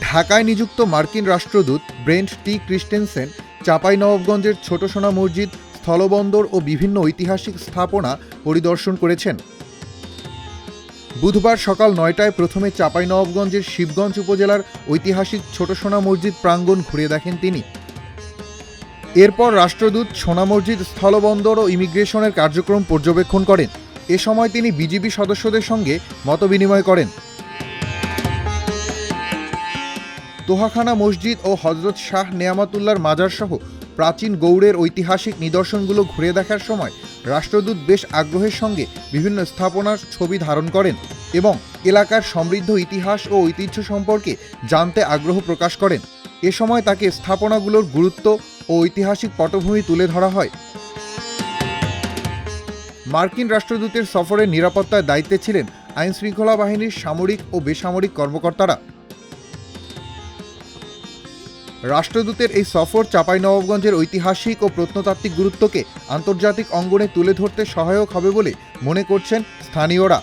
ঢাকায় নিযুক্ত মার্কিন রাষ্ট্রদূত ব্রেন্ট টি ক্রিস্টেনসেন চাঁপাইনবাবগঞ্জের ছোট সোনা মসজিদ, স্থলবন্দর ও বিভিন্ন ঐতিহাসিক স্থাপনা পরিদর্শন করেছেন। বুধবার সকাল ৯টায় প্রথমে চাঁপাইনবাবগঞ্জের শিবগঞ্জ উপজেলার ঐতিহাসিক ছোট সোনা মসজিদ প্রাঙ্গণ ঘুরে দেখেন তিনি। এরপর রাষ্ট্রদূত সোনা মসজিদ, স্থলবন্দর ও ইমিগ্রেশনের কার্যক্রম পর্যবেক্ষণ করেন। এ সময় তিনি বিজিবি সদস্যদের সঙ্গে মতবিনিময় করেন। তোহাখানা মসজিদ ও হজরত শাহ নেয়ামতুল্লাহর মাজার সহ প্রাচীন গৌড়ের ঐতিহাসিক নিদর্শনগুলো ঘুরে দেখার সময় রাষ্ট্রদূত বেশ আগ্রহের সঙ্গে বিভিন্ন স্থাপনার ছবি ধারণ করেন এবং এলাকার সমৃদ্ধ ইতিহাস ও ঐতিহ্য সম্পর্কে জানতে আগ্রহ প্রকাশ করেন। এ সময় তাকে স্থাপনাগুলোর গুরুত্ব ও ঐতিহাসিক পটভূমি তুলে ধরা হয়। মার্কিন রাষ্ট্রদূতের সফরের নিরাপত্তার দায়িত্বে ছিলেন আইনশৃঙ্খলা বাহিনীর সামরিক ও বেসামরিক কর্মকর্তারা। রাষ্ট্রদূতের এই সফর চাঁপাইনবাবগঞ্জের ঐতিহাসিক ও প্রত্নতাত্ত্বিক গুরুত্বকে আন্তর্জাতিক অঙ্গনে তুলে ধরতে সহায়ক হবে বলে মনে করছেন স্থানীয়রা।